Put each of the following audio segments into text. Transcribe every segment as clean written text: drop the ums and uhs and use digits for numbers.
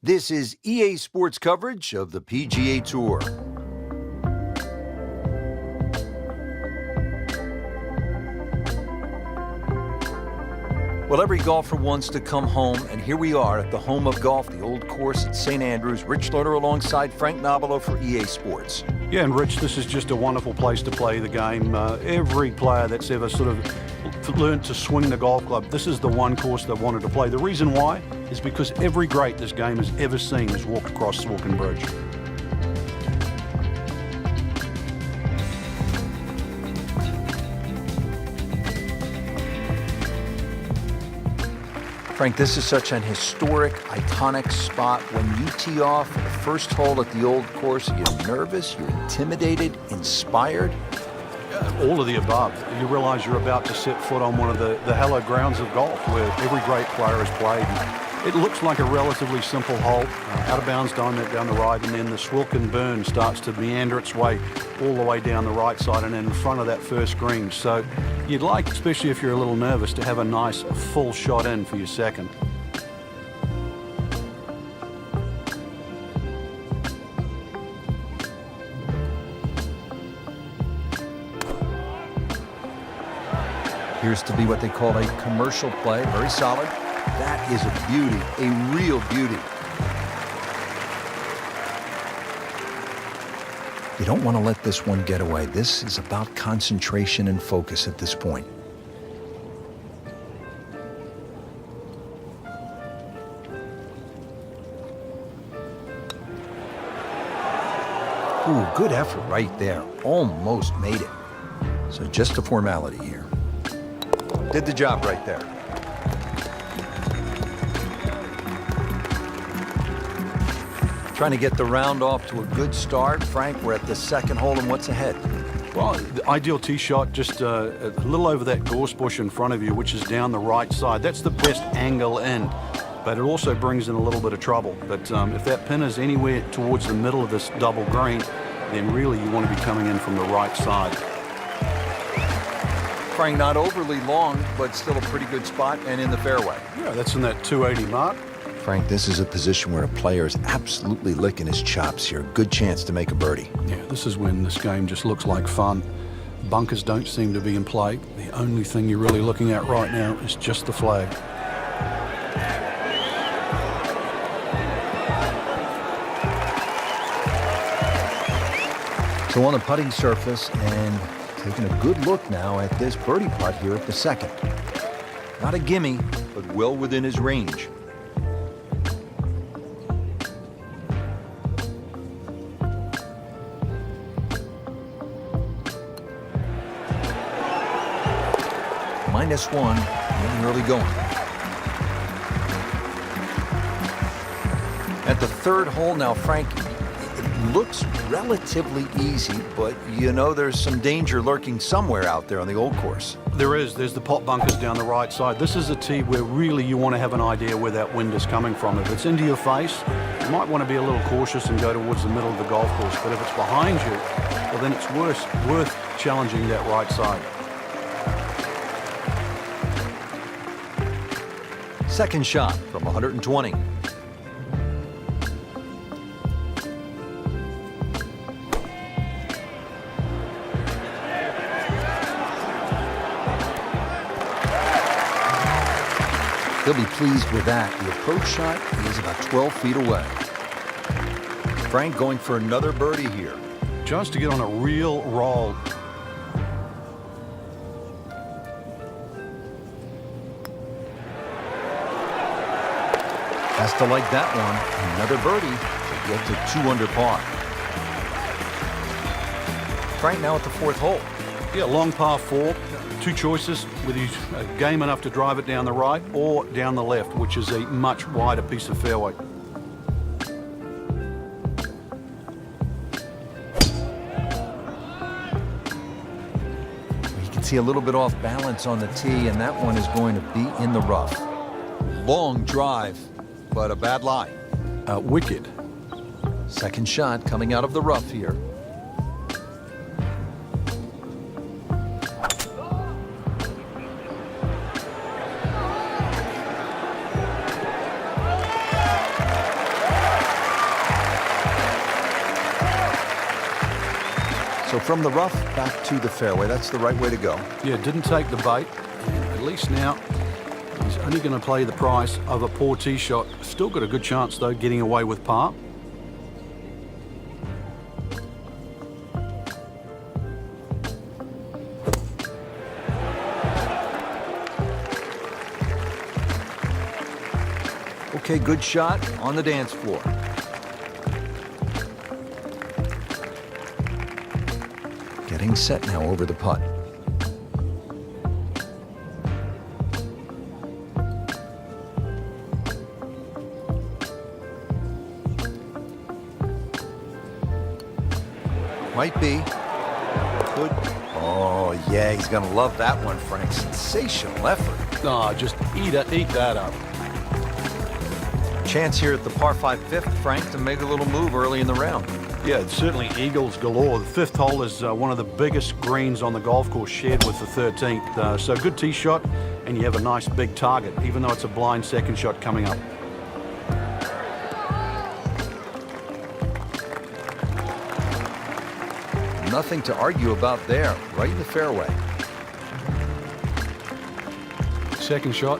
This is EA Sports coverage of the PGA Tour. Well, every golfer wants to come home, and here we are at the home of golf, the old course at St. Andrews. Rich Loader alongside Frank Nobilo for EA Sports. Yeah, and Rich, this is just a wonderful place to play the game. Every player that's ever sort of learned to swing the golf club, this is the one course they wanted to play. The reason why is because every great this game has ever seen has walked across Swalken Bridge. Frank, this is such an historic, iconic spot. When you tee off for the first hole at the old course, you're nervous, you're intimidated, inspired? All of the above. You realize you're about to set foot on one of the hallowed grounds of golf where every great player has played. It looks like a relatively simple hole, out of bounds down the right, and then the Swalken Burn starts to meander its way all the way down the right side and in front of that first green. So you'd like, especially if you're a little nervous, to have a nice full shot in for your second. Appears to be what they call a commercial play, very solid. That is a beauty, a real beauty. You don't want to let this one get away. This is about concentration and focus at this point. Ooh, good effort right there. Almost made it. So just a formality here. Did the job right there. Trying to get the round off to a good start. Frank, we're at the second hole, and what's ahead? Well, the ideal tee shot just a little over that gorse bush in front of you, which is down the right side. That's the best angle in, but it also brings in a little bit of trouble. But if that pin is anywhere towards the middle of this double green, then really you want to be coming in from the right side. Frank, not overly long, but still a pretty good spot and in the fairway. Yeah, that's in that 280 mark. Frank, this is a position where a player is absolutely licking his chops here. Good chance to make a birdie. Yeah, this is when this game just looks like fun. Bunkers don't seem to be in play. The only thing you're really looking at right now is just the flag. So on the putting surface, and taking a good look now at this birdie putt here at the second. Not a gimme, but well within his range. -1 in the early going. At the third hole now, Frank, it looks relatively easy, but you know there's some danger lurking somewhere out there on the old course. There is. There's the pot bunkers down the right side. This is a tee where really you want to have an idea where that wind is coming from. If it's into your face, you might want to be a little cautious and go towards the middle of the golf course. But if it's behind you, well, then it's worth challenging that right side. Second shot from 120. He'll be pleased with that. The approach shot is about 12 feet away. Frank going for another birdie here. Just to get on a real roll. Has to like that one. Another birdie to get to 2 under par. Frank now at the fourth hole. Yeah, long par 4. Two choices, whether you game enough to drive it down the right or down the left, which is a much wider piece of fairway. You can see a little bit off balance on the tee, and that one is going to be in the rough. Long drive, but a bad lie. Wicked. Second shot coming out of the rough here. So from the rough back to the fairway, that's the right way to go. Yeah, didn't take the bait. And at least now he's only going to play the price of a poor tee shot. Still got a good chance, though, getting away with par. Okay, good shot on the dance floor. Getting set now over the putt. Might be. Could. Oh, yeah, he's going to love that one, Frank. Sensational effort. Oh, just eat that up. Chance here at the par 5 fifth, Frank, to make a little move early in the round. Yeah, it's certainly eagles galore. The fifth hole is one of the biggest greens on the golf course, shared with the 13th. So good tee shot, and you have a nice big target, even though it's a blind second shot coming up. Nothing to argue about there, right in the fairway. Second shot.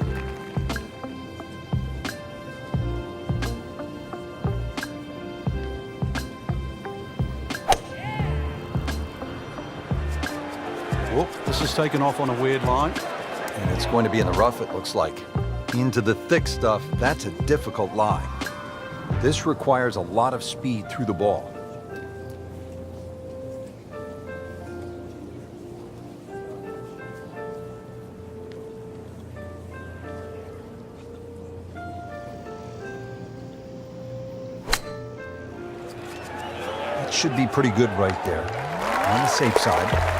Whoop, this is taken off on a weird line. And it's going to be in the rough, it looks like. Into the thick stuff, that's a difficult lie. This requires a lot of speed through the ball. It should be pretty good right there, on the safe side.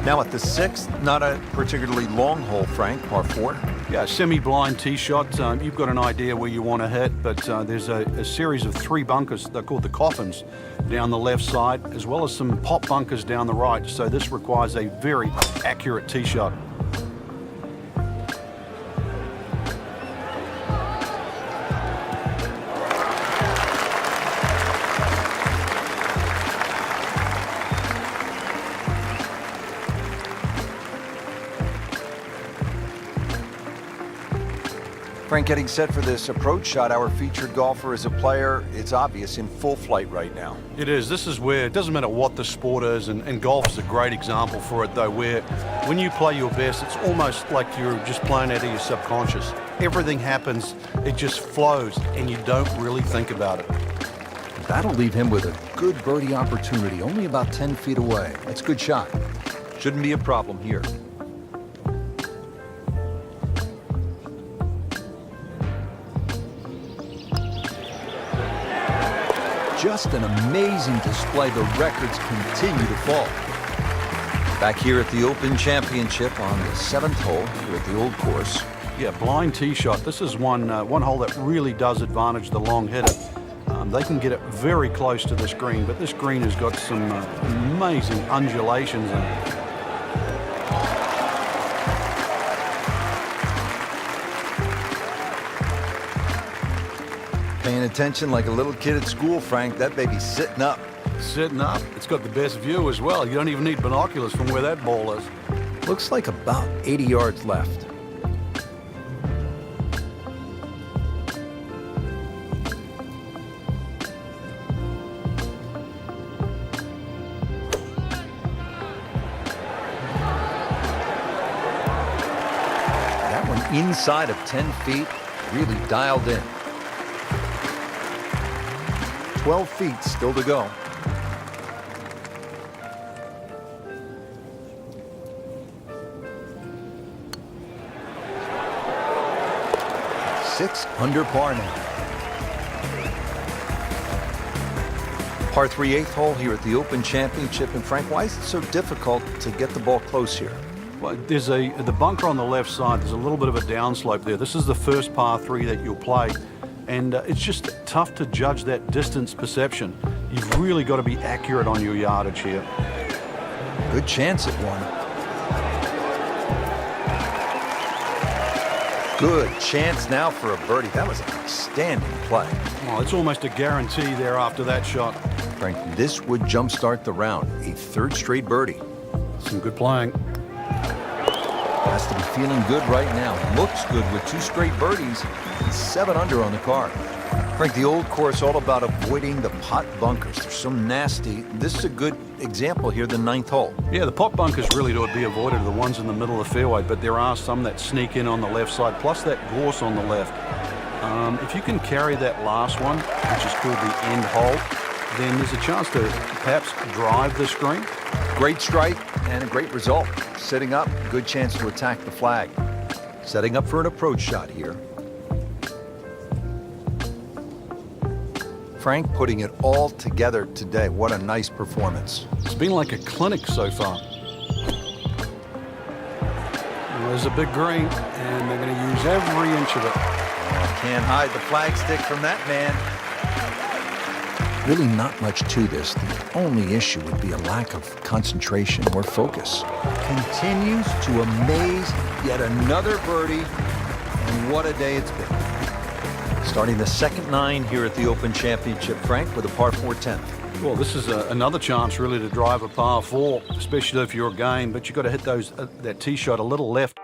Now at the sixth, not a particularly long hole, Frank, par 4. Yeah, semi-blind tee shot. You've got an idea where you want to hit, but there's a series of 3 bunkers, they're called the coffins, down the left side, as well as some pop bunkers down the right. So this requires a very accurate tee shot. Frank, getting set for this approach shot. Our featured golfer is a player, it's obvious, in full flight right now. It is. This is where it doesn't matter what the sport is, and golf is a great example for it, though, where when you play your best, it's almost like you're just playing out of your subconscious. Everything happens, it just flows, and you don't really think about it. That'll leave him with a good birdie opportunity, only about 10 feet away. That's a good shot. Shouldn't be a problem here. Just an amazing display. The records continue to fall. Back here at the Open Championship on the 7th hole here at the old course. Yeah, blind tee shot. This is one hole that really does advantage the long hitter. They can get it very close to this green, but this green has got some amazing undulations in it. Paying attention like a little kid at school, Frank. That baby's sitting up. Sitting up. It's got the best view as well. You don't even need binoculars from where that ball is. Looks like about 80 yards left. That one inside of 10 feet, really dialed in. 12 feet still to go. Six under par now. Par 3 8th hole here at the Open Championship. And Frank, why is it so difficult to get the ball close here? Well, there's the bunker on the left side. There's a little bit of a downslope there. This is the first par 3 that you'll play. And it's just tough to judge that distance perception. You've really got to be accurate on your yardage here. Good chance at one. Good chance now for a birdie. That was an outstanding play. Well, it's almost a guarantee there after that shot. Frank, this would jumpstart the round. A third straight birdie. Some good playing. Has to be feeling good right now. Looks good with 2 straight birdies and 7 under on the card. Frank, the old course all about avoiding the pot bunkers. They're so nasty. This is a good example here, the 9th hole. Yeah, the pot bunkers really ought to be avoided, the ones in the middle of the fairway, but there are some that sneak in on the left side, plus that gorse on the left. If you can carry that last one, which is called the end hole, then there's a chance to perhaps drive this green. Great strike and a great result. Setting up, good chance to attack the flag. Setting up for an approach shot here. Frank putting it all together today. What a nice performance. It's been like a clinic so far. Well, there's a big green, and they're going to use every inch of it. Can't hide the flagstick from that man. Really not much to this. The only issue would be a lack of concentration or focus. Continues to amaze. Yet another birdie. And what a day it's been. Starting the second 9 here at the Open Championship, Frank, with a par 4 10th. Well, this is another chance really to drive a par 4, especially if you're a game, but you've got to hit that tee shot a little left.